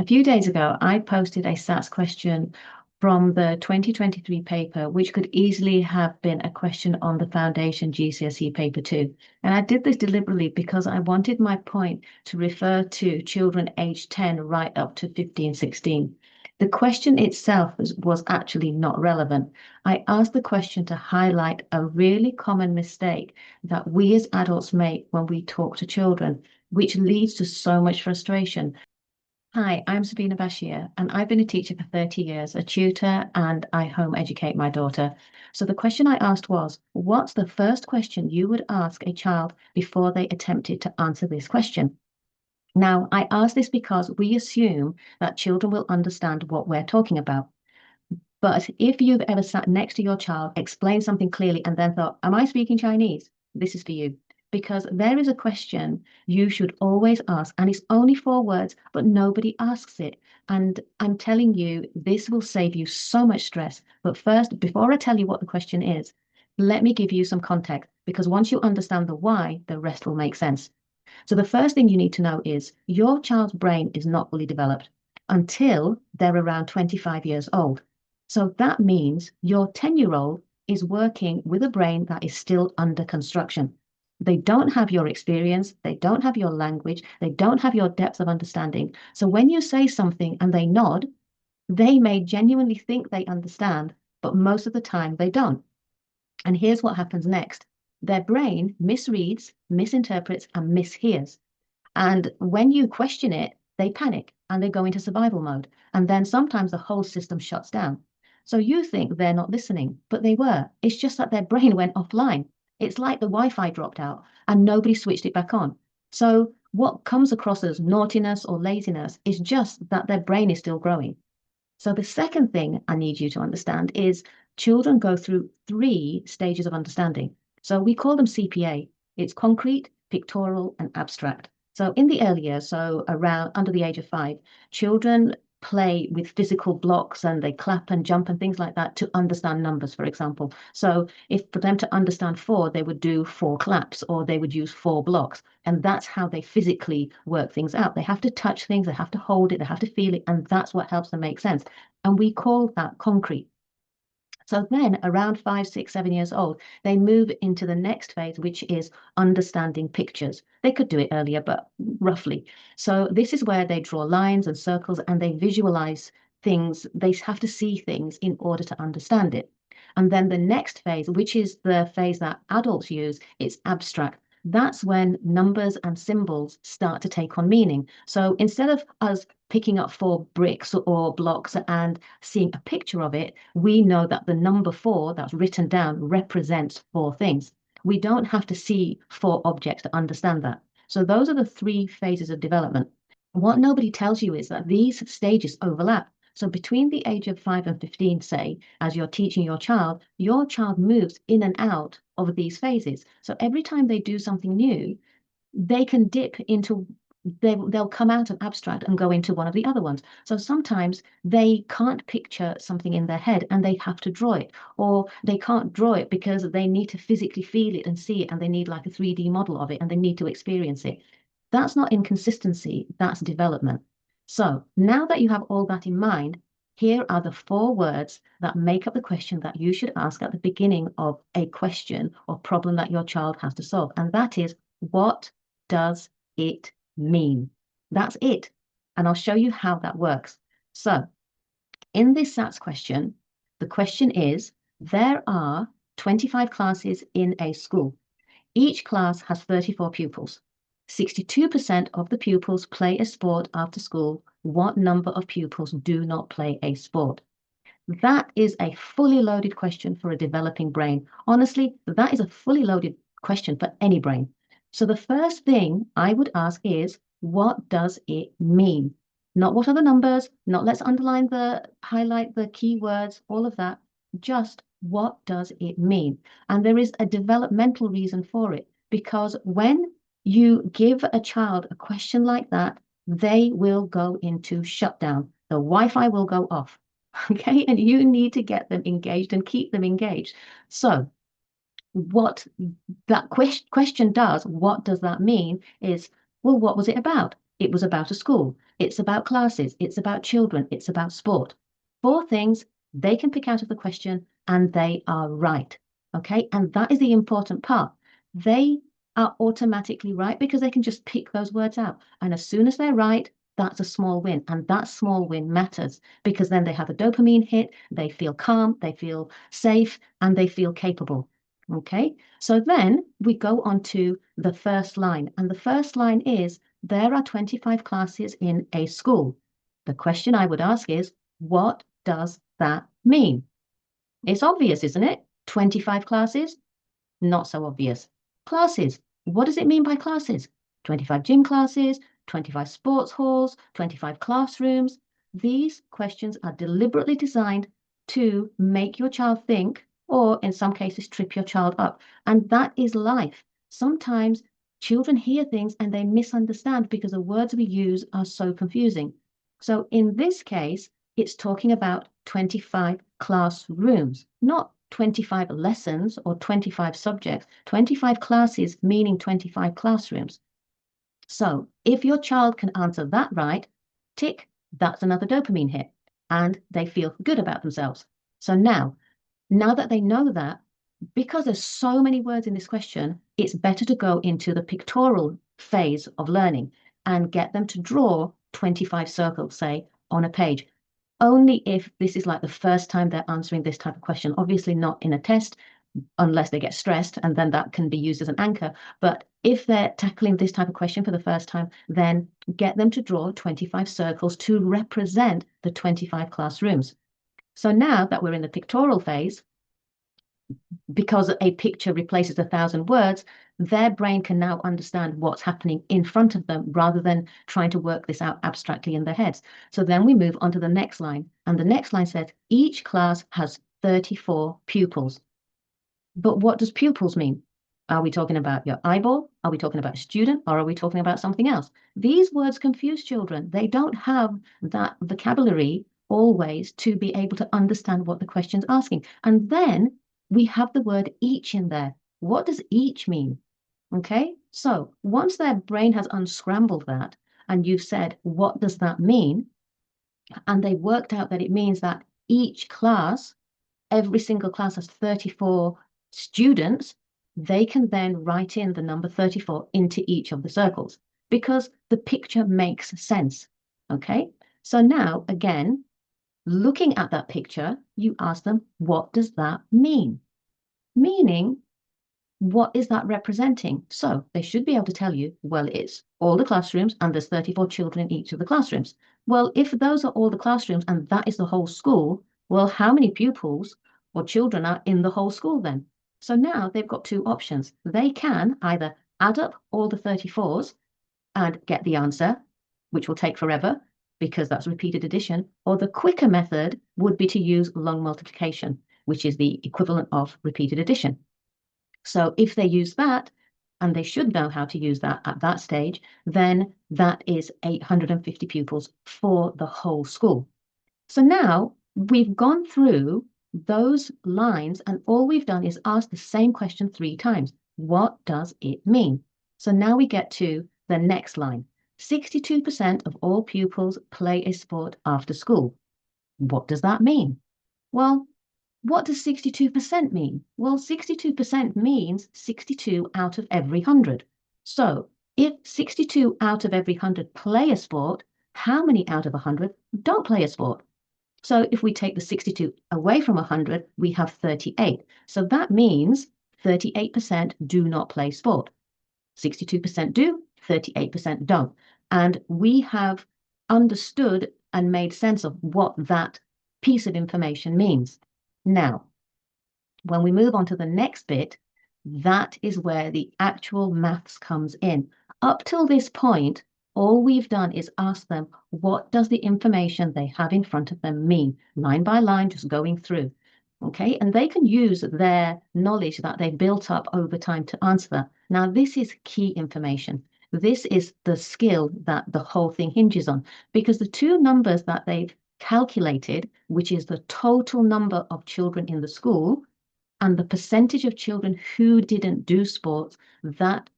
A few days ago, I posted a SATs question from the 2023 paper, which could easily have been a question on the Foundation GCSE paper too. And I did this deliberately because I wanted my point to refer to children aged 10 right up to 15, 16. The question itself was actually not relevant. I asked the question to highlight a really common mistake that we as adults make when we talk to children, which leads to so much frustration. Hi, I'm Sabina Bashir, and I've been a teacher for 30 years, a tutor, and I home educate my daughter. So the question I asked was, what's the first question you would ask a child before they attempted to answer this question? Now, I ask this because we assume that children will understand what we're talking about. But if you've ever sat next to your child, explained something clearly, and then thought, am I speaking Chinese? This is for you. Because there is a question you should always ask, and it's only 4 words, but nobody asks it. And I'm telling you, this will save you so much stress. But first, before I tell you what the question is, let me give you some context, because once you understand the why, the rest will make sense. So the first thing you need to know is your child's brain is not fully developed until they're around 25 years old. So that means your 10-year-old is working with a brain that is still under construction. They don't have your experience, they don't have your language, they don't have your depth of understanding. So when you say something and they nod, they may genuinely think they understand, but most of the time they don't. And here's what happens next. Their brain misreads, misinterprets, and mishears. And when you question it, they panic and they go into survival mode. And then sometimes the whole system shuts down. So you think they're not listening, but they were. It's just that their brain went offline. It's like the Wi-Fi dropped out and nobody switched it back on. So what comes across as naughtiness or laziness is just that their brain is still growing. So the second thing I need you to understand is children go through 3 stages of understanding. So we call them CPA. It's concrete, pictorial, and abstract. So in the early years, so around under the age of 5, children play with physical blocks and they clap and jump and things like that to understand numbers, for example. So if for them to understand 4, they would do 4 claps or they would use 4 blocks. And that's how they physically work things out. They have to touch things, they have to hold it, they have to feel it, and that's what helps them make sense. And we call that concrete. So then around 5, 6, 7 years old, they move into the next phase, which is understanding pictures. They could do it earlier, but roughly. So this is where they draw lines and circles and they visualize things. They have to see things in order to understand it. And then the next phase, which is the phase that adults use, it's abstract. That's when numbers and symbols start to take on meaning. So instead of us picking up 4 bricks or blocks and seeing a picture of it, we know that the number 4 that's written down represents 4 things. We don't have to see 4 objects to understand that. So those are the 3 phases of development. What nobody tells you is that these stages overlap. So between the age of 5 and 15, say, as you're teaching your child moves in and out of these phases. So every time they do something new, they can dip into they'll come out of abstract and go into one of the other ones. So sometimes they can't picture something in their head and they have to draw it, or they can't draw it because they need to physically feel it and see it, and they need like a 3D model of it and they need to experience it. That's not inconsistency, that's development. So now that you have all that in mind, here are the 4 words that make up the question that you should ask at the beginning of a question or problem that your child has to solve. And that is, what does it mean? That's it. And I'll show you how that works. So in this SATs question, the question is, there are 25 classes in a school. Each class has 34 pupils. 62% of the pupils play a sport after school. What number of pupils do not play a sport? That is a fully loaded question for a developing brain. Honestly, that is a fully loaded question for any brain. So the first thing I would ask is, what does it mean? Not what are the numbers, not let's highlight the keywords, all of that. Just what does it mean? And there is a developmental reason for it, because when you give a child a question like that, they will go into shutdown. The Wi-Fi will go off. Okay, and you need to get them engaged and keep them engaged. So what that question does, what does that mean, is, well, what was it about? It was about a school. It's about classes. It's about children. It's about sport. 4 things they can pick out of the question and they are right. Okay. And that is the important part. They are automatically right because they can just pick those words out. And as soon as they're right, that's a small win. And that small win matters because then they have a dopamine hit, they feel calm, they feel safe, and they feel capable. Okay, so then we go on to the first line. And the first line is there are 25 classes in a school. The question I would ask is, what does that mean? It's obvious, isn't it? 25 classes? Not so obvious. Classes. What does it mean by classes? 25 gym classes, 25 sports halls, 25 classrooms. These questions are deliberately designed to make your child think, or in some cases, trip your child up. And that is life. Sometimes children hear things and they misunderstand because the words we use are so confusing. So in this case, it's talking about 25 classrooms, not 25 lessons or 25 subjects, 25 classes, meaning 25 classrooms. So if your child can answer that right, tick, that's another dopamine hit, and they feel good about themselves. So now that they know that, because there's so many words in this question, it's better to go into the pictorial phase of learning and get them to draw 25 circles, say, on a page. Only if this is like the first time they're answering this type of question, obviously not in a test, unless they get stressed, and then that can be used as an anchor. But if they're tackling this type of question for the first time, then get them to draw 25 circles to represent the 25 classrooms. So now that we're in the pictorial phase, because a picture replaces 1,000 words, their brain can now understand what's happening in front of them rather than trying to work this out abstractly in their heads. So then we move on to the next line. And the next line says, each class has 34 pupils. But what does pupils mean? Are we talking about your eyeball? Are we talking about a student? Or are we talking about something else? These words confuse children. They don't have that vocabulary always to be able to understand what the question's asking. And then we have the word each in there. What does each mean? Okay, so once their brain has unscrambled that and you've said, what does that mean? And they worked out that it means that each class, every single class has 34 students, they can then write in the number 34 into each of the circles because the picture makes sense. Okay, so now again, looking at that picture, you ask them, what does that mean? Meaning, what is that representing? So they should be able to tell you, well, it's all the classrooms and there's 34 children in each of the classrooms. Well, if those are all the classrooms and that is the whole school, well, how many pupils or children are in the whole school then? So now they've got 2 options. They can either add up all the 34s and get the answer, which will take forever because that's repeated addition, or the quicker method would be to use long multiplication, which is the equivalent of repeated addition. So if they use that, and they should know how to use that at that stage, then that is 850 pupils for the whole school. So now we've gone through those lines and all we've done is ask the same question 3 times. What does it mean? So now we get to the next line. 62% of all pupils play a sport after school. What does that mean? Well, what does 62% mean? Well, 62% means 62 out of every 100. So if 62 out of every 100 play a sport, how many out of 100 don't play a sport? So if we take the 62 away from 100, we have 38. So that means 38% do not play sport. 62% do, 38% don't. And we have understood and made sense of what that piece of information means. Now, when we move on to the next bit, that is where the actual maths comes in. Up till this point, all we've done is ask them, what does the information they have in front of them mean? Line by line, just going through. Okay, and they can use their knowledge that they've built up over time to answer that. Now, this is key information. This is the skill that the whole thing hinges on, because the 2 numbers that they've calculated, which is the total number of children in the school and the percentage of children who didn't do sports, that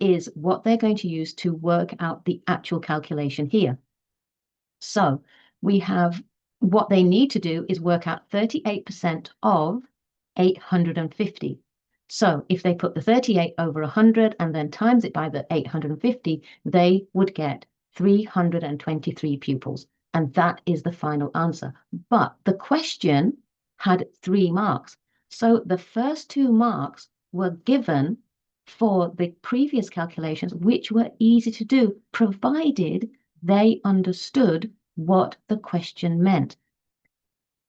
is what they're going to use to work out the actual calculation here. So we have what they need to do is work out 38% of 850. So if they put the 38 over 100 and then times it by the 850, they would get 323 pupils. And that is the final answer. But the question had 3 marks. So the first 2 marks were given for the previous calculations, which were easy to do, provided they understood what the question meant.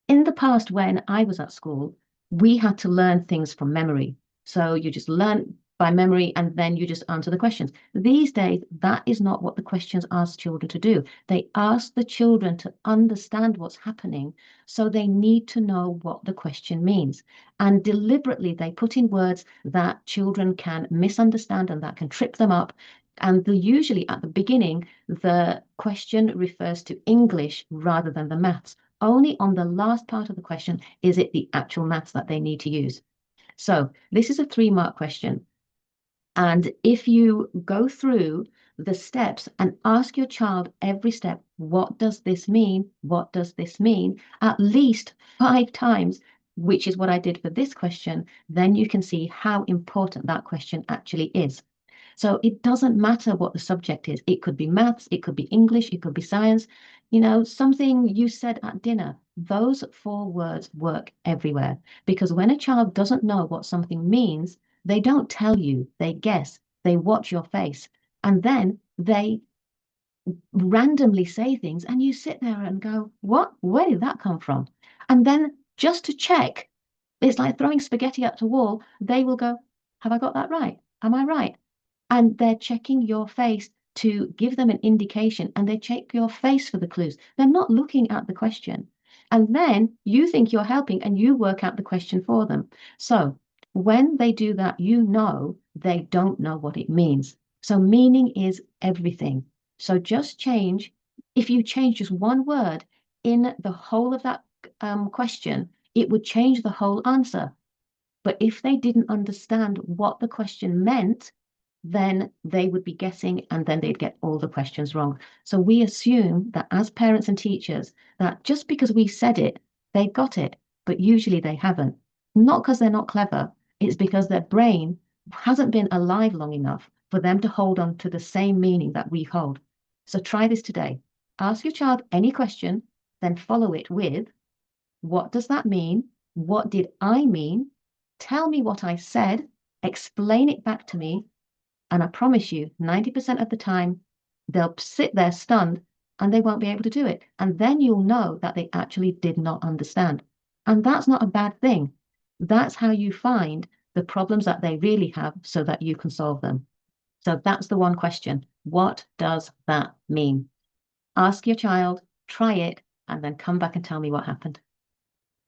In the past, when I was at school, we had to learn things from memory. So you just learn by memory and then you just answer the questions. These days, that is not what the questions ask children to do. They ask the children to understand what's happening, so they need to know what the question means. And deliberately, they put in words that children can misunderstand and that can trip them up. And usually at the beginning, the question refers to English rather than the maths. Only on the last part of the question is it the actual maths that they need to use. So this is a 3-mark question. And if you go through the steps and ask your child every step, what does this mean? What does this mean? At least 5 times, which is what I did for this question, then you can see how important that question actually is. So it doesn't matter what the subject is. It could be maths, it could be English, it could be science. You know, something you said at dinner, those 4 words work everywhere. Because when a child doesn't know what something means, they don't tell you, they guess, they watch your face, and then they randomly say things, and you sit there and go, what? Where did that come from? And then just to check, it's like throwing spaghetti at the wall, they will go, have I got that right? Am I right? And they're checking your face to give them an indication, and they check your face for the clues. They're not looking at the question. And then you think you're helping and you work out the question for them. So when they do that, you know they don't know what it means. So meaning is everything. So just change, if you change just one word in the whole of that question, it would change the whole answer. But if they didn't understand what the question meant, then they would be guessing and then they'd get all the questions wrong. So we assume that as parents and teachers, that just because we said it, they got it, but usually they haven't. Not because they're not clever, it's because their brain hasn't been alive long enough for them to hold on to the same meaning that we hold. So try this today. Ask your child any question, then follow it with, what does that mean? What did I mean? Tell me what I said, explain it back to me, and I promise you, 90% of the time, they'll sit there stunned and they won't be able to do it. And then you'll know that they actually did not understand. And that's not a bad thing. That's how you find the problems that they really have so that you can solve them. So that's the one question. What does that mean? Ask your child, try it, and then come back and tell me what happened.